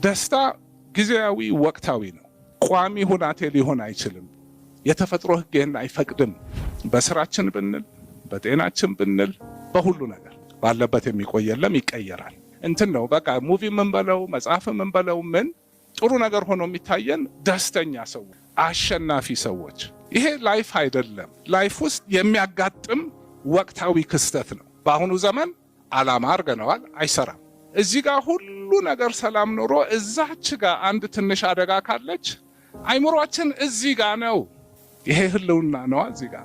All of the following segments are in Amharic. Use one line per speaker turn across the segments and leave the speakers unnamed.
ደስታ ጊዜያዊ ወቅታዊ ነው። ቋሚ ሁናቴ ሊሆን አይችልም። የተፈጥሮ ሕግ ይህን አይፈቅድም። በስራችን ብንል፣ በጤናችን ብንል፣ በሁሉ ነገር ባለበት የሚቆይ የለም፣ ይቀየራል። እንትን ነው በቃ ሙቪ ምን በለው መጽሐፍ ምን በለው ምን ጥሩ ነገር ሆኖ የሚታየን ደስተኛ ሰዎች፣ አሸናፊ ሰዎች። ይሄ ላይፍ አይደለም። ላይፍ ውስጥ የሚያጋጥም ወቅታዊ ክስተት ነው። በአሁኑ ዘመን ዓላማ አድርገነዋል፣ አይሰራም። እዚህ ጋር ሁሉ ነገር ሰላም ኖሮ እዛች ጋር አንድ ትንሽ አደጋ ካለች አይምሮአችን እዚህ ጋር ነው። ይሄ ህልውና ነው። እዚህ ጋር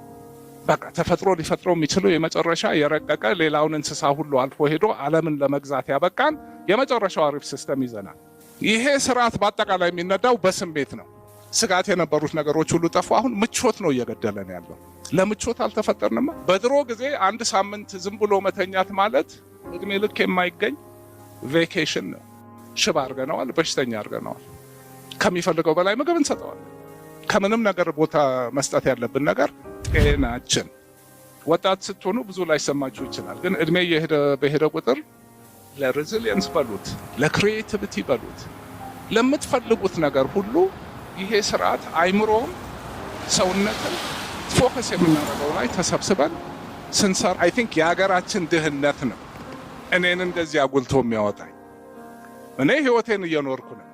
በቃ ተፈጥሮ ሊፈጥረው የሚችለው የመጨረሻ የረቀቀ ሌላውን እንስሳ ሁሉ አልፎ ሄዶ ዓለምን ለመግዛት ያበቃን የመጨረሻው አሪፍ ሲስተም ይዘናል። ይሄ ስርዓት በአጠቃላይ የሚነዳው በስሜት ነው። ስጋት የነበሩት ነገሮች ሁሉ ጠፉ። አሁን ምቾት ነው እየገደለን ያለው። ለምቾት አልተፈጠርንማ። በድሮ ጊዜ አንድ ሳምንት ዝም ብሎ መተኛት ማለት እድሜ ልክ የማይገኝ ቬኬሽን ነው። ሽባ አድርገነዋል፣ በሽተኛ አድርገነዋል። ከሚፈልገው በላይ ምግብ እንሰጠዋል። ከምንም ነገር ቦታ መስጠት ያለብን ነገር ጤናችን። ወጣት ስትሆኑ ብዙ ላይሰማችሁ ይችላል፣ ግን እድሜ በሄደ ቁጥር ለሬዚሊየንስ በሉት፣ ለክሪኤቲቪቲ በሉት፣ ለምትፈልጉት ነገር ሁሉ ይሄ ስርዓት አይምሮም ሰውነትን ፎከስ የምናደርገው ላይ ተሰብስበን ስንሰራ አይ ቲንክ የሀገራችን ድህነት ነው እኔን እንደዚህ አጉልቶ የሚያወጣኝ። እኔ ህይወቴን እየኖርኩ ነው።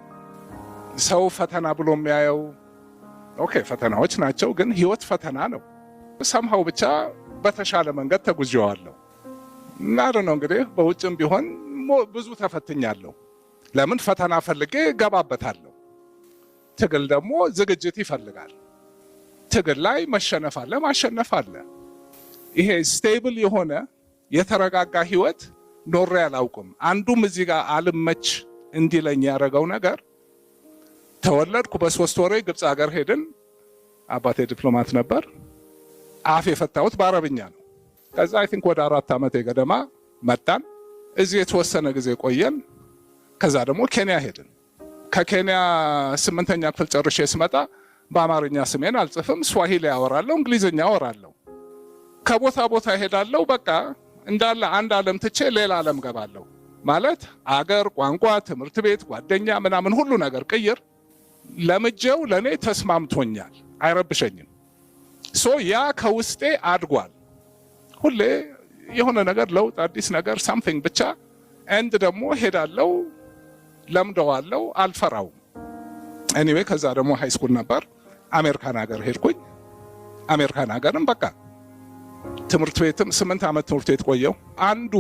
ሰው ፈተና ብሎ የሚያየው ኦኬ ፈተናዎች ናቸው፣ ግን ህይወት ፈተና ነው። ሰምሃው ብቻ በተሻለ መንገድ ተጉዤዋለሁ እና ነው እንግዲህ በውጭም ቢሆን ብዙ ተፈትኛለሁ። ለምን ፈተና ፈልጌ ገባበታለሁ። ትግል ደግሞ ዝግጅት ይፈልጋል። ትግል ላይ መሸነፍ አለ፣ ማሸነፍ አለ። ይሄ ስቴብል የሆነ የተረጋጋ ህይወት ኖሬ አላውቅም። አንዱም እዚህ ጋር አልመች እንዲለኝ ያደረገው ነገር ተወለድኩ። በ3 ወሬ ግብፅ ሀገር ሄድን። አባቴ ዲፕሎማት ነበር። አፍ የፈታሁት በአረብኛ ነው። ከዛ አይ ቲንክ ወደ 4 ዓመት ገደማ መጣን። እዚህ የተወሰነ ጊዜ ቆየን። ከዛ ደግሞ ኬንያ ሄድን። ከኬንያ 8ኛ ክፍል ጨርሼ ስመጣ በአማርኛ ስሜን አልጽፍም፣ ስዋሂሊ አወራለሁ፣ እንግሊዝኛ አወራለሁ። ከቦታ ቦታ ሄዳለሁ። በቃ እንዳለ አንድ ዓለም ትቼ ሌላ ዓለም ገባለሁ። ማለት አገር፣ ቋንቋ፣ ትምህርት ቤት፣ ጓደኛ ምናምን ሁሉ ነገር ቅይር ለምጄው ለኔ ተስማምቶኛል፣ አይረብሸኝም። ያ ከውስጤ አድጓል። ሁሌ የሆነ ነገር ለውጥ፣ አዲስ ነገር ሳምቲንግ ብቻ እንድ ደግሞ ሄዳለው፣ ለምደዋለው፣ አልፈራውም። ኤኒዌይ ከዛ ደግሞ ሃይ ስኩል ነበር አሜሪካን ሀገር ሄድኩኝ። አሜሪካን ሀገርም በቃ ትምህርት ቤትም 8 ዓመት ትምህርት ቤት ቆየው። አንዱ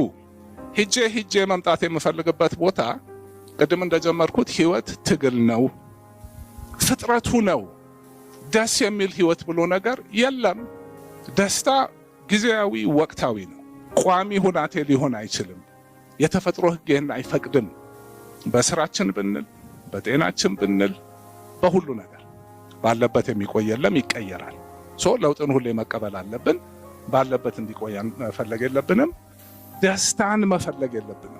ሂጄ መምጣት የምፈልግበት ቦታ ቅድም እንደጀመርኩት ህይወት ትግል ነው፣ ፍጥረቱ ነው። ደስ የሚል ህይወት ብሎ ነገር የለም። ደስታ ጊዜያዊ ወቅታዊ ነው። ቋሚ ሁናቴ ሊሆን አይችልም። የተፈጥሮ ህግ ይህን አይፈቅድም። በስራችን ብንል፣ በጤናችን ብንል፣ በሁሉ ነገር ባለበት የሚቆይ የለም፣ ይቀየራል። ለውጥን ሁሌ መቀበል አለብን። ባለበት እንዲቆይ መፈለግ የለብንም። ደስታን መፈለግ የለብንም።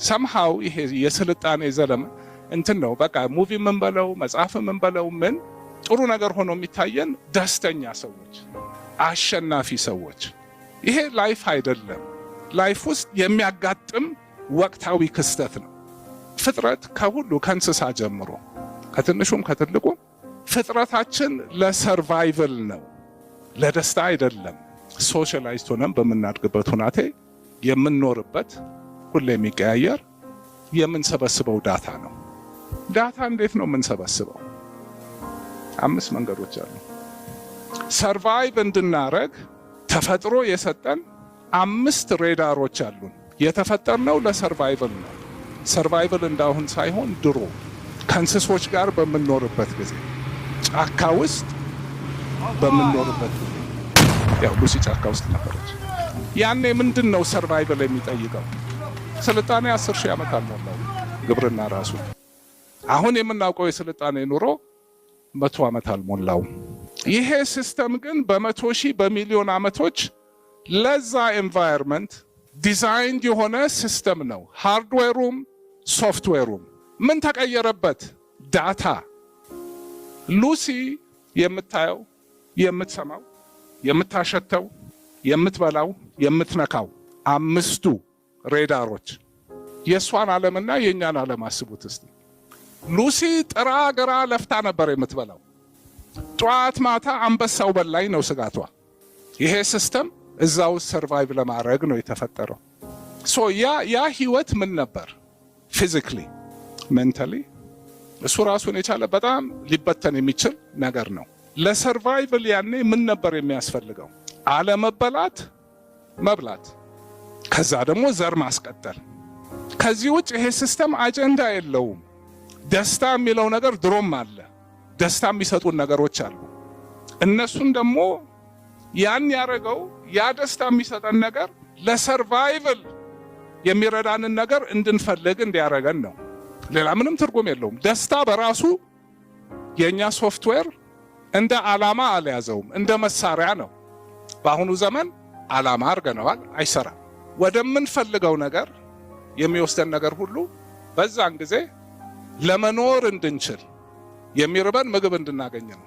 ሰምሃው ይሄ የስልጣኔ ዘለም እንትን ነው። በቃ ሙቪ ምን በለው መጽሐፍ ምን በለው ምን ጥሩ ነገር ሆኖ የሚታየን ደስተኛ ሰዎች፣ አሸናፊ ሰዎች። ይሄ ላይፍ አይደለም። ላይፍ ውስጥ የሚያጋጥም ወቅታዊ ክስተት ነው። ፍጥረት ከሁሉ ከእንስሳ ጀምሮ ከትንሹም ከትልቁም ፍጥረታችን ለሰርቫይቨል ነው፣ ለደስታ አይደለም። ሶሻላይዝድ ሆነን በምናድግበት ሁናቴ የምንኖርበት ሁሌ የሚቀያየር የምንሰበስበው ዳታ ነው። ዳታ እንዴት ነው የምንሰበስበው? 5 መንገዶች አሉ። ሰርቫይቭ እንድናረግ ተፈጥሮ የሰጠን 5 ሬዳሮች አሉን። የተፈጠርነው ለሰርቫይቨል ነው። ሰርቫይቨል እንዳሁን ሳይሆን ድሮ ከእንስሶች ጋር በምንኖርበት ጊዜ፣ ጫካ ውስጥ በምንኖርበት ጊዜ፣ ያው ሉሲ ጫካ ውስጥ ነበረች። ያኔ ምንድን ነው ሰርቫይቨል የሚጠይቀው? ስልጣኔ 10,000 ዓመት አልሞላው ግብርና ራሱ። አሁን የምናውቀው የስልጣኔ ኑሮ 100 ዓመት አልሞላው። ይሄ ሲስተም ግን በ100 ሺህ በሚሊዮን ዓመቶች ለዛ ኤንቫይሮንመንት ዲዛይንድ የሆነ ሲስተም ነው። ሃርድዌሩም ሶፍትዌሩም ምን ተቀየረበት? ዳታ። ሉሲ የምታየው፣ የምትሰማው፣ የምታሸተው፣ የምትበላው፣ የምትነካው 5 ሬዳሮች የእሷን ዓለምና የእኛን ዓለም አስቡት እስቲ። ሉሲ ጥራ ግራ ለፍታ ነበር የምትበላው። ጧት ማታ አንበሳው በላይ ነው ስጋቷ። ይሄ ሲስተም እዛው ሰርቫይቭ ለማድረግ ነው የተፈጠረው። ሶ ያ ህይወት ምን ነበር? ፊዚካሊ ሜንታሊ እሱ ራሱን የቻለ በጣም ሊበተን የሚችል ነገር ነው። ለሰርቫይቭል ያኔ ምን ነበር የሚያስፈልገው? አለመበላት፣ መብላት፣ ከዛ ደግሞ ዘር ማስቀጠል። ከዚህ ውጭ ይሄ ሲስተም አጀንዳ የለውም። ደስታ የሚለው ነገር ድሮም አለ። ደስታ የሚሰጡን ነገሮች አሉ። እነሱን ደግሞ ያን ያረገው ያ ደስታ የሚሰጠን ነገር ለሰርቫይቭል የሚረዳንን ነገር እንድንፈልግ እንዲያረገን ነው። ሌላ ምንም ትርጉም የለውም። ደስታ በራሱ የኛ ሶፍትዌር እንደ ዓላማ አልያዘውም፣ እንደ መሳሪያ ነው። በአሁኑ ዘመን ዓላማ አድርገነዋል፣ አይሰራም። ወደምንፈልገው ነገር የሚወስደን ነገር ሁሉ በዛን ጊዜ ለመኖር እንድንችል የሚርበን ምግብ እንድናገኝ ነው።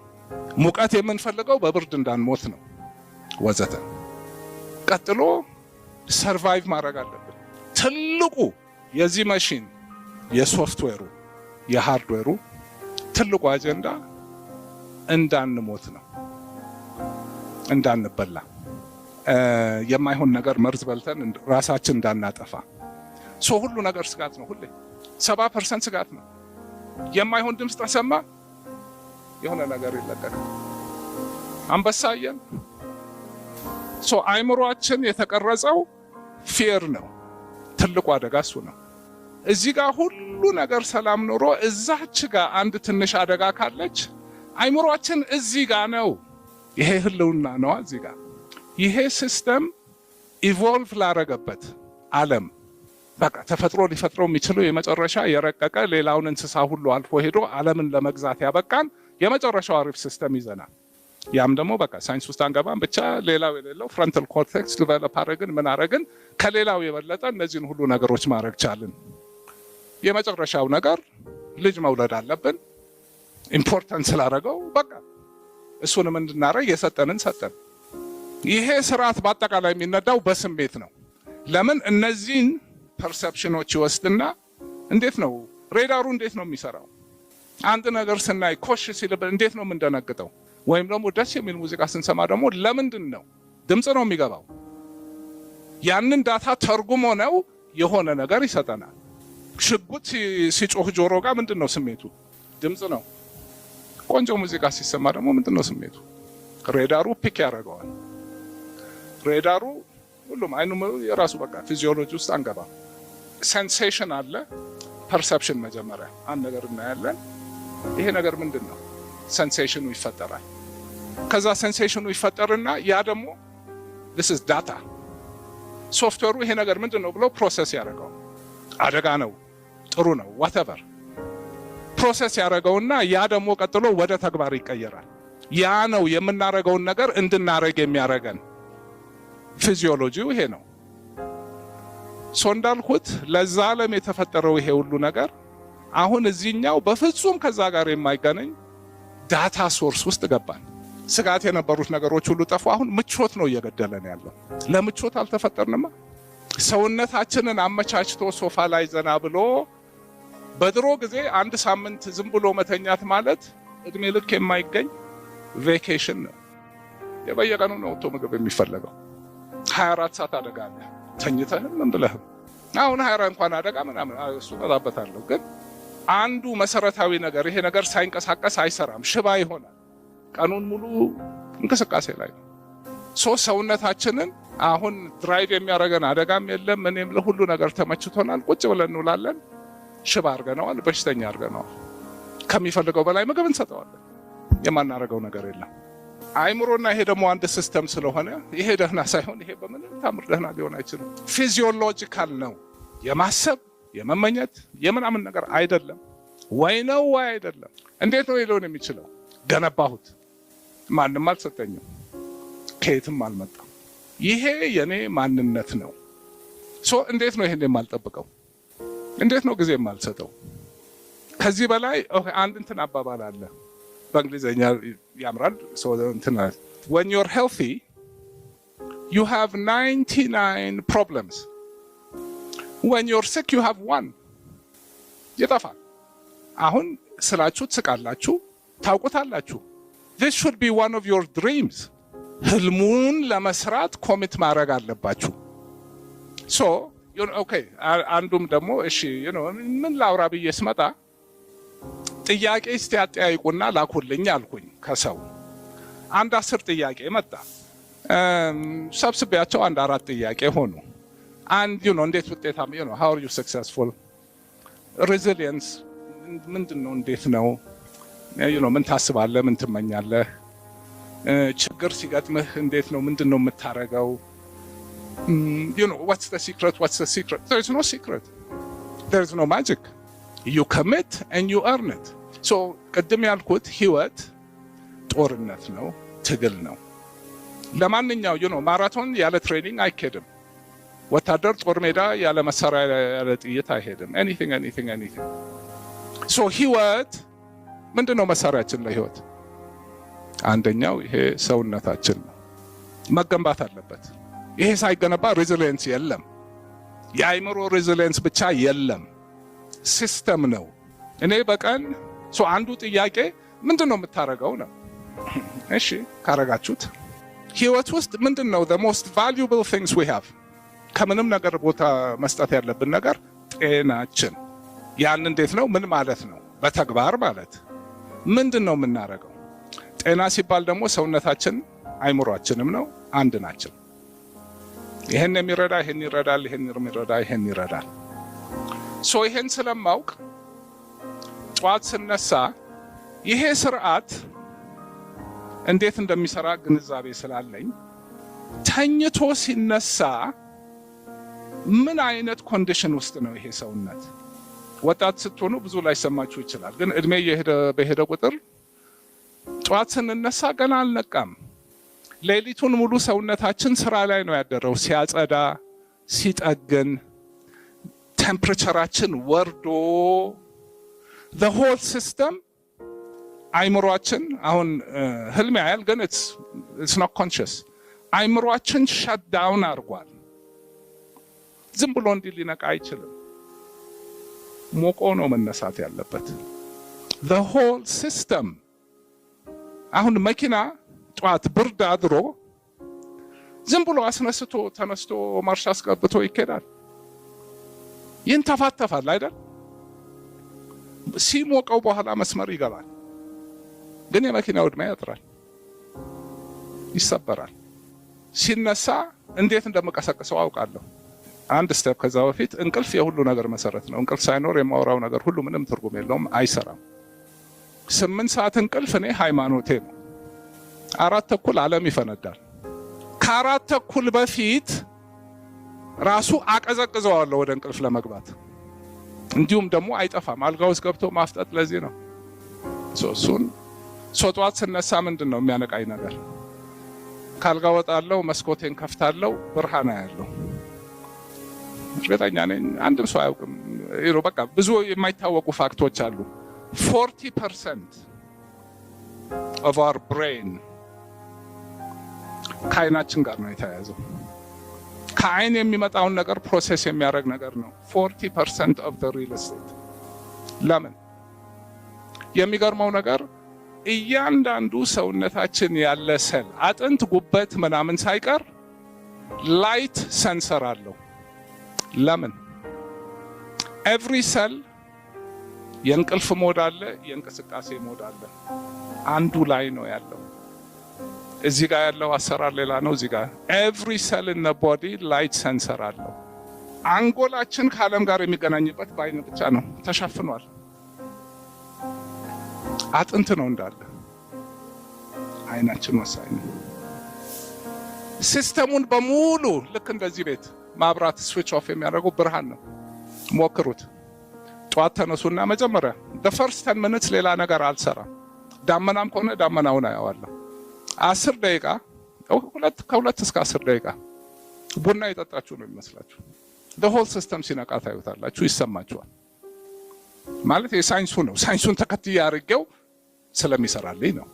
ሙቀት የምንፈልገው በብርድ እንዳንሞት ነው ወዘተ። ቀጥሎ ሰርቫይቭ ማድረግ አለብን። ትልቁ የዚህ ማሽን የሶፍትዌሩ የሃርድዌሩ ትልቁ አጀንዳ እንዳንሞት ነው፣ እንዳንበላ፣ የማይሆን ነገር መርዝ በልተን ራሳችን እንዳናጠፋ። ሁሉ ነገር ስጋት ነው። ሁሌ 70% ስጋት ነው። የማይሆን ድምፅ ተሰማ የሆነ ነገር ይለቀቃል። አንበሳየን አይምሮአችን የተቀረጸው ፊር ነው። ትልቁ አደጋ እሱ ነው። እዚህ ጋር ሁሉ ነገር ሰላም ኖሮ እዛች ጋር አንድ ትንሽ አደጋ ካለች አይምሮአችን እዚህ ጋር ነው። ይሄ ህልውና ነው። እዚህ ጋር ይሄ ሲስተም ኢቮልቭ ላረገበት ዓለም በቃ ተፈጥሮ ሊፈጥረው የሚችለው የመጨረሻ የረቀቀ ሌላውን እንስሳ ሁሉ አልፎ ሄዶ ዓለምን ለመግዛት ያበቃን የመጨረሻው አሪፍ ሲስተም ይዘናል። ያም ደግሞ በቃ ሳይንስ ውስጥ አንገባም፣ ብቻ ሌላው የሌለው ፍሮንታል ኮርቴክስ ዲቨሎፕ አረግን፣ ምን አረግን፣ ከሌላው የበለጠ እነዚህን ሁሉ ነገሮች ማድረግ ቻልን። የመጨረሻው ነገር ልጅ መውለድ አለብን። ኢምፖርታንት ስላደረገው በቃ እሱንም እንድናረግ የሰጠንን ሰጠን። ይሄ ስርዓት በአጠቃላይ የሚነዳው በስሜት ነው። ለምን እነዚህን ፐርሰፕሽኖች ይወስድና እንዴት ነው ሬዳሩ እንዴት ነው የሚሰራው? አንድ ነገር ስናይ ኮሽ ሲልብን እንዴት ነው የምንደነግጠው? ወይም ደግሞ ደስ የሚል ሙዚቃ ስንሰማ ደግሞ ለምንድን ነው ድምፅ ነው የሚገባው? ያንን ዳታ ተርጉሞ ነው የሆነ ነገር ይሰጠናል። ሽጉጥ ሲጮህ ጆሮ ጋር ምንድን ነው ስሜቱ? ድምፅ ነው። ቆንጆ ሙዚቃ ሲሰማ ደግሞ ምንድን ነው ስሜቱ? ሬዳሩ ፒክ ያደርገዋል። ሬዳሩ ሁሉም አይኑ የራሱ በቃ ፊዚዮሎጂ ውስጥ አንገባ። ሴንሴሽን አለ፣ ፐርሰፕሽን። መጀመሪያ አንድ ነገር እናያለን። ይሄ ነገር ምንድን ነው? ሴንሴሽኑ ይፈጠራል። ከዛ ሴንሴሽኑ ይፈጠርና ያ ደግሞ this is data ሶፍትዌሩ ይሄ ነገር ምንድን ነው ብሎ ፕሮሰስ ያደርገው። አደጋ ነው፣ ጥሩ ነው፣ whatever ፕሮሰስ ያደርገውና ያ ደግሞ ቀጥሎ ወደ ተግባር ይቀየራል። ያ ነው የምናረገውን ነገር እንድናረግ የሚያረገን። ፊዚዮሎጂው ይሄ ነው። እንዳልኩት ለዛ ዓለም የተፈጠረው ይሄ ሁሉ ነገር አሁን እዚህኛው በፍጹም ከዛ ጋር የማይገናኝ ዳታ ሶርስ ውስጥ ገባን። ስጋት የነበሩት ነገሮች ሁሉ ጠፉ። አሁን ምቾት ነው እየገደለን ያለው። ለምቾት አልተፈጠርንማ። ሰውነታችንን አመቻችቶ ሶፋ ላይ ዘና ብሎ በድሮ ጊዜ አንድ ሳምንት ዝም ብሎ መተኛት ማለት እድሜ ልክ የማይገኝ ቬኬሽን ነው። የበየቀኑ ነው ወጥቶ ምግብ የሚፈለገው። 24 ሰዓት አደጋ አለ። ተኝተህም ምን ብለህም አሁን 24 እንኳን አደጋ ምናምን እሱ ተጣበታለሁ። ግን አንዱ መሰረታዊ ነገር ይሄ ነገር ሳይንቀሳቀስ አይሰራም፣ ሽባ ይሆናል። ቀኑን ሙሉ እንቅስቃሴ ላይ ነው። ሰውነታችንን አሁን ድራይቭ የሚያደርገን አደጋም የለም፣ እኔም ለሁሉ ነገር ተመችቶናል። ቁጭ ብለን እንውላለን። ሽባ አድርገነዋል፣ በሽተኛ አድርገነዋል። ከሚፈልገው በላይ ምግብ እንሰጠዋለን። የማናረገው ነገር የለም። አይምሮና ይሄ ደግሞ አንድ ሲስተም ስለሆነ ይሄ ደህና ሳይሆን ይሄ በምንም ታምር ደህና ሊሆን አይችልም። ፊዚዮሎጂካል ነው። የማሰብ የመመኘት የምናምን ነገር አይደለም። ወይ ነው ወይ አይደለም። እንዴት ነው ሊሆን የሚችለው? ገነባሁት፣ ማንም አልሰጠኝም፣ ከየትም አልመጣም። ይሄ የኔ ማንነት ነው። እንዴት ነው ይሄን የማልጠብቀው? እንዴት ነው ጊዜ የማልሰጠው? ከዚህ በላይ አንድ እንትን አባባል አለ በእንግሊዝኛ ያምራል። when you're healthy you have 99 problems, when you're sick you have one. ይጠፋል። አሁን ስላችሁ ትስቃላችሁ፣ ታውቁታላችሁ። this should be one of your dreams። ህልሙን ለመስራት ኮሚት ማድረግ አለባችሁ። so okay አንዱም ደግሞ እሺ ምን ላውራ ብዬ ስመጣ ጥያቄ እስቲ አጠያይቁና ላኩልኝ አልኩኝ። ከሰው አንድ 10 ጥያቄ መጣ። ሰብስቤያቸው አንድ 4 ጥያቄ ሆኑ። አንድ እንዴት ውጤታማ how are you successful? resilience ምንድነው? እንዴት ነው? ምን ታስባለህ? ምን ትመኛለህ? ችግር ሲገጥምህ እንዴት ነው? ምንድነው የምታረገው? what's the secret? There is no secret. There is no magic. You commit and you earn it. so ቅድም ያልኩት ህይወት ጦርነት ነው፣ ትግል ነው። ለማንኛው ማራቶን ያለ ትሬኒንግ አይሄድም። ወታደር ጦር ሜዳ ያለ መሳሪያ ያለ ጥይት አይሄድም። anything so ህይወት ምንድነው? መሳሪያችን ለህይወት አንደኛው ይሄ ሰውነታችን ነው፣ መገንባት አለበት። ይሄ ሳይገነባ ሬዚሊየንስ የለም። የአይምሮ ሬዚሊየንስ ብቻ የለም፣ ሲስተም ነው። እኔ በቀን አንዱ ጥያቄ ምንድነው የምታረገው ነው። እሺ ካረጋችሁት ህይወት ውስጥ ምንድነው the most valuable things we have? ከምንም ነገር ቦታ መስጠት ያለብን ነገር ጤናችን። ያን እንዴት ነው? ምን ማለት ነው? በተግባር ማለት ምንድነው የምናረገው? ጤና ሲባል ደግሞ ሰውነታችን አይምሮአችንም ነው፣ አንድ ናቸው። ይሄን የሚረዳ ይሄን ይረዳል፣ ይሄን የሚረዳ ይሄን ይረዳል። ይሄን ስለማውቅ ጧት ስነሳ ይሄ ስርዓት እንዴት እንደሚሰራ ግንዛቤ ስላለኝ ተኝቶ ሲነሳ ምን አይነት ኮንዲሽን ውስጥ ነው ይሄ ሰውነት? ወጣት ስትሆኑ ብዙ ላይ ሰማችሁ ይችላል። ግን እድሜ በሄደ ቁጥር ጧት ስንነሳ ገና አልነቃም። ሌሊቱን ሙሉ ሰውነታችን ስራ ላይ ነው ያደረው፣ ሲያጸዳ፣ ሲጠግን፣ ቴምፕሬቸራችን ወርዶ the whole system አይምሮአችን አሁን ህልም ያያል፣ ግን it's not conscious። አይምሮአችን ሸት ዳውን አድርጓል። ዝም ብሎ እንዲህ ሊነቃ አይችልም። ሞቆ ነው መነሳት ያለበት the whole system። አሁን መኪና ጧት ብርድ አድሮ ዝም ብሎ አስነስቶ ተነስቶ ማርሽ አስገብቶ ይኬዳል፣ ይንተፋተፋል አይደል? ሲሞቀው በኋላ መስመር ይገባል። ግን የመኪናው ዕድሜ ያጥራል፣ ይሰበራል። ሲነሳ እንዴት እንደምቀሰቅሰው አውቃለሁ። አንድ ስቴፕ ከዛ በፊት እንቅልፍ የሁሉ ነገር መሰረት ነው። እንቅልፍ ሳይኖር የማወራው ነገር ሁሉ ምንም ትርጉም የለውም፣ አይሰራም። 8 ሰዓት እንቅልፍ እኔ ሃይማኖቴ ነው። 4:30 ዓለም ይፈነዳል። ከ4:30 በፊት ራሱ አቀዘቅዘዋለሁ ወደ እንቅልፍ ለመግባት። እንዲሁም ደግሞ አይጠፋም፣ አልጋ ውስጥ ገብቶ ማፍጠጥ። ለዚህ ነው እሱን ጧት ስነሳ ምንድነው የሚያነቃኝ ነገር? ካልጋ ወጣለሁ፣ መስኮቴን ከፍታለሁ፣ ብርሃን አያለሁ። እርግጠኛ ነኝ አንድም ሰው አያውቅም። በቃ ብዙ የማይታወቁ ፋክቶች አሉ። 40% of our brain ከአይናችን ጋር ነው የተያያዘው። ከአይን የሚመጣውን ነገር ፕሮሴስ የሚያደርግ ነገር ነው 40% of the real estate። ለምን? የሚገርመው ነገር እያንዳንዱ ሰውነታችን ያለ ሴል፣ አጥንት፣ ጉበት ምናምን ሳይቀር ላይት ሰንሰር አለው። ለምን? ኤቭሪ ሴል የእንቅልፍ ሞድ አለ፣ የእንቅስቃሴ ሞድ አለ። አንዱ ላይ ነው ያለው። እዚህ ጋር ያለው አሰራር ሌላ ነው። እዚህ ጋር ኤቭሪ ሴል ኢን ዘ ቦዲ ላይት ሰንሰር አለው። አንጎላችን ከዓለም ጋር የሚገናኝበት በአይን ብቻ ነው፣ ተሸፍኗል። አጥንት ነው እንዳለ። አይናችን ወሳኝ ነው። ሲስተሙን በሙሉ ልክ እንደዚህ ቤት ማብራት ስዊች ኦፍ የሚያደርገው ብርሃን ነው። ሞክሩት። ጧት ተነሱና መጀመሪያ the first 10 minutes ሌላ ነገር አልሰራም። ዳመናም ከሆነ ዳመናውን አያዋለሁ። 10 ደቂቃ ከሁለት እስከ 10 ደቂቃ ቡና የጠጣችሁ ነው የሚመስላችሁ። the whole system ሲነቃ ታዩታላችሁ፣ ይሰማችኋል። ማለት የሳይንሱ ነው። ሳይንሱን ተከትዬ አድርጌው ስለሚሰራልኝ ነው።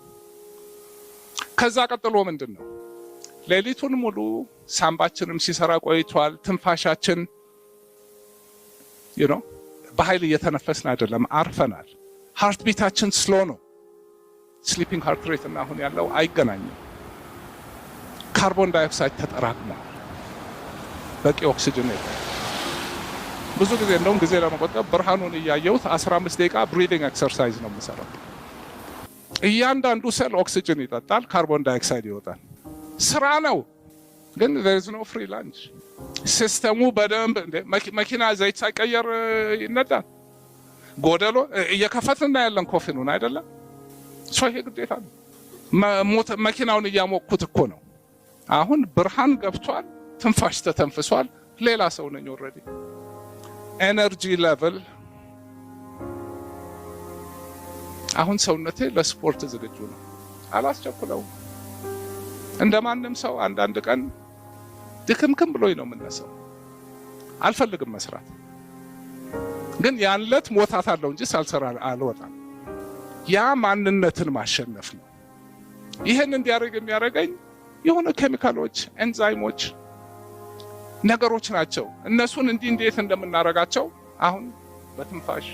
ከዛ ቀጥሎ ምንድነው? ሌሊቱን ሙሉ ሳምባችንም ሲሰራ ቆይቷል። ትንፋሻችን በኃይል እየተነፈስን አይደለም፣ አርፈናል። ሃርት ቢታችን ስሎ ነው። ስሊፒንግ ሃርት ሬት እና አሁን ያለው አይገናኝም። ካርቦን ዳይኦክሳይድ ተጠራቅሟል። በቂ ኦክሲጅን የለም። ብዙ ጊዜ እንደውም ጊዜ ለመቆጠብ ብርሃኑን እያየሁት 15 ደቂቃ ብሪዲንግ ኤክሰርሳይዝ ነው የምሰራው። እያንዳንዱ ሴል ኦክሲጅን ይጠጣል፣ ካርቦን ዳይኦክሳይድ ይወጣል። ስራ ነው ግን there is no free lunch። ሲስተሙ በደንብ መኪና ዘይት ሳይቀየር ይነዳል። ጎደሎ እየከፈትና ያለን ኮፊኑን አይደለም ሰው ይሄ ግዴታ ነው። መኪናውን እያሞኩት እኮ ነው። አሁን ብርሃን ገብቷል፣ ትንፋሽ ተተንፍሷል፣ ሌላ ሰው ነኝ ኦልሬዲ። ኤነርጂ ሌቭል አሁን ሰውነቴ ለስፖርት ዝግጁ ነው። አላስቸኩለው። እንደማንም ሰው አንዳንድ ቀን ድክምክም ብሎኝ ነው የምነሳው። አልፈልግም መስራት፣ ግን ያንለት ሞታት አለው እንጂ ሳልሰራ አልወጣም። ያ ማንነትን ማሸነፍ ነው። ይሄን እንዲያደርግ የሚያደርገኝ የሆነ ኬሚካሎች፣ ኤንዛይሞች ነገሮች ናቸው። እነሱን እንዴት እንደምናረጋቸው አሁን በትንፋሽ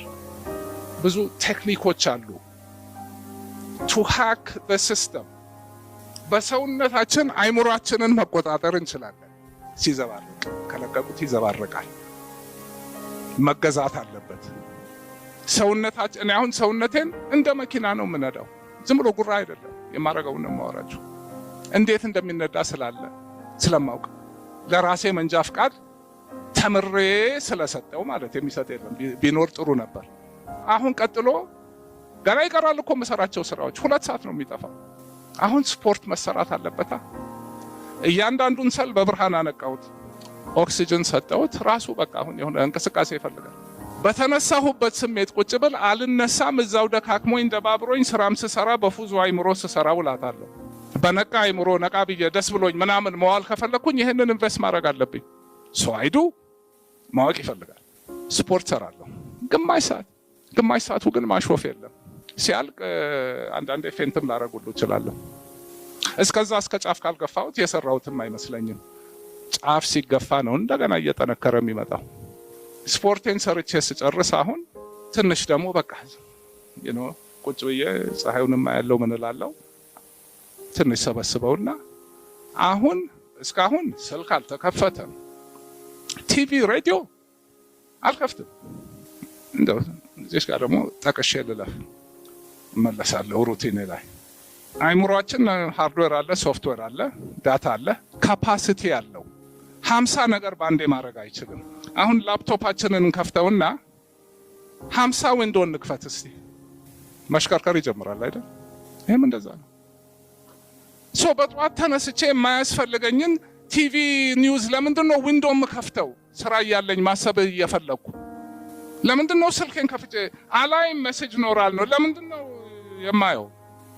ብዙ ቴክኒኮች አሉ። to hack the system በሰውነታችን አይምሮአችንን መቆጣጠር እንችላለን። ሲዘባረቅ ከለቀቁት ይዘባረቃል። መገዛት አለበት ሰውነታችን። እኔ አሁን ሰውነቴን እንደ መኪና ነው የምነዳው። ዝም ብሎ ጉራ አይደለም የማረጋው ነው የማወራችሁ። እንዴት እንደሚነዳ ስለማውቅ ለራሴ መንጃ ፍቃድ ተምሬ ስለሰጠው ማለት የሚሰጥ የለም። ቢኖር ጥሩ ነበር። አሁን ቀጥሎ ገና ይቀራል እኮ መሰራቸው ስራዎች 2 ሰዓት ነው የሚጠፋው። አሁን ስፖርት መሰራት አለበታ። እያንዳንዱን ሰል በብርሃን አነቃውት፣ ኦክሲጅን ሰጠውት። ራሱ በቃ አሁን የሆነ እንቅስቃሴ ይፈልጋል። በተነሳሁበት ስሜት ቁጭ ብል አልነሳም። እዛው ደካክሞኝ ደባብሮኝ ስራም ስሰራ በፉዙ አይምሮ ስሰራ ውላታለሁ። በነቃ አይምሮ ነቃ ብዬ ደስ ብሎኝ ምናምን መዋል ከፈለኩኝ ይሄንን ኢንቨስት ማድረግ አለብኝ። አይዱ ማወቅ ይፈልጋል። ስፖርት ሰራለሁ ግማሽ ሰዓቱ ግን ማሾፍ የለም። ሲያልቅ አንዳንዴ ፌንትም ላረጉሉ እችላለሁ። እስከዛ እስከ ጫፍ ካልገፋሁት የሰራሁትም አይመስለኝም። ጫፍ ሲገፋ ነው እንደገና እየጠነከረ የሚመጣው። ስፖርቴን ሰርቼ ስጨርስ አሁን ትንሽ ደግሞ በቃ ቁጭ ብዬ ፀሐዩንማ ያለው ምን እላለሁ ትንሽ ሰበስበውና አሁን እስካሁን ስልክ አልተከፈተም፣ ቲቪ ሬዲዮ አልከፍትም። እንደው እዚህ ጋር ደግሞ ጠቅሼ ልለፍ መለሳለሁ ሩቲኔ ላይ። አይምሮአችን ሃርድዌር አለ፣ ሶፍትዌር አለ፣ ዳታ አለ፣ ካፓሲቲ አለው። 50 ነገር ባንዴ ማድረግ አይችልም። አሁን ላፕቶፓችንን እንከፍተውና 50 ዊንዶው እንክፈት እስቲ፣ መሽከርከር ይጀምራል አይደል? ይሄም እንደዛ ነው። በጠዋት ተነስቼ የማያስፈልገኝን ቲቪ ኒውዝ ለምንድነው ዊንዶው የምከፍተው? ስራ እያለኝ ማሰብ እየፈለኩ ለምንድነው ስልኬን ከፍቼ አላይ ሜሴጅ ኖራል ነው? ለምንድነው የማየው?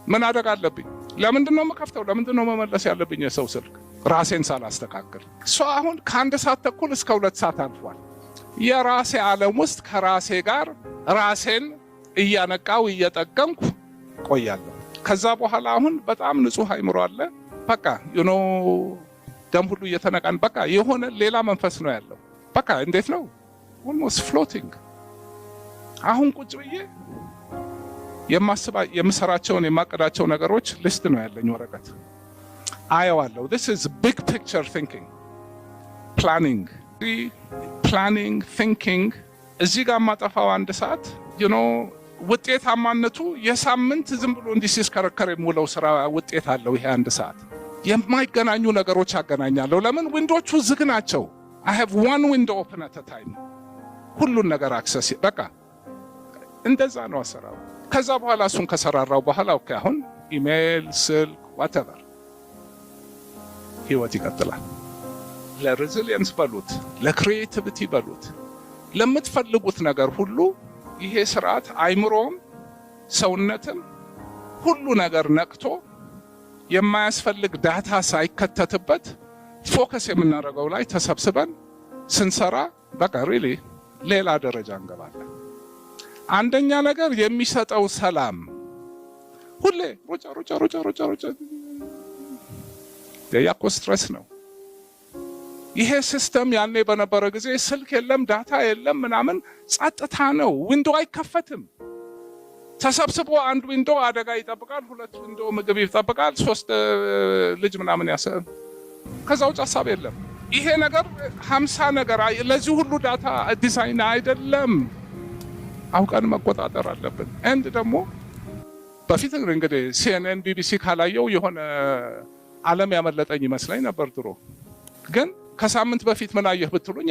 ምን አደጋ አለብኝ? ለምንድነው የምከፍተው? ለምንድነው መመለስ ያለብኝ የሰው ስልክ ራሴን ሳላስተካክል? አሁን ከ1 ሰዓት ተኩል እስከ 2 ሰዓት አልፏል። የራሴ ዓለም ውስጥ ከራሴ ጋር ራሴን እያነቃው እየጠቀምኩ ቆያለሁ። ከዛ በኋላ አሁን በጣም ንጹህ አይምሮ አለ። በቃ ደም ሁሉ እየተነቃን በቃ የሆነ ሌላ መንፈስ ነው ያለው። በቃ እንዴት ነው almost floating። አሁን ቁጭ ብዬ የምሰራቸውን የማቀዳቸው ነገሮች ሊስት ነው ያለኝ ወረቀት አየዋለሁ። this is big picture thinking, planning thinking። እዚህ ጋር ማጠፋው 1 ሰዓት ውጤታማነቱ የሳምንት ዝም ብሎ እንዲህ ሲስከረከር የሙለው ስራ ውጤት አለው። ይሄ 1 ሰዓት የማይገናኙ ነገሮች አገናኛለሁ። ለምን? ዊንዶቹ ዝግ ናቸው። I have one window open at a time። ሁሉን ነገር አክሰስ በቃ እንደዛ ነው አሰራው። ከዛ በኋላ እሱን ከሰራራው በኋላ ኦኬ አሁን ኢሜል፣ ስልክ whatever ህይወት ይቀጥላል። ለሬዚሊየንስ በሉት፣ ለክሪኤቲቪቲ በሉት፣ ለምትፈልጉት ነገር ሁሉ ይሄ ስርዓት አይምሮም ሰውነትም ሁሉ ነገር ነቅቶ የማያስፈልግ ዳታ ሳይከተትበት ፎከስ የምናደርገው ላይ ተሰብስበን ስንሰራ በቃ ሪሊ ሌላ ደረጃ እንገባለን። አንደኛ ነገር የሚሰጠው ሰላም ሁሌ ሩጫ ያኮ ስትረስ ነው። ይሄ ሲስተም ያኔ በነበረ ጊዜ ስልክ የለም ዳታ የለም ምናምን ጸጥታ ነው። ዊንዶው አይከፈትም። ተሰብስቦ አንድ ዊንዶ አደጋ ይጠብቃል፣ 2 ዊንዶ ምግብ ይጠብቃል፣ 3 ልጅ ምናምን ያሰብ ከዛ ውጭ ሀሳብ የለም። ይሄ ነገር 50 ነገር ለዚህ ሁሉ ዳታ ዲዛይን አይደለም። አውቀን መቆጣጠር አለብን። አንድ ደግሞ በፊት እንግዲህ CNN BBC ካላየው የሆነ ዓለም ያመለጠኝ ይመስለኝ ነበር ድሮ። ግን ከሳምንት በፊት ምን አየህ ብትሉኝ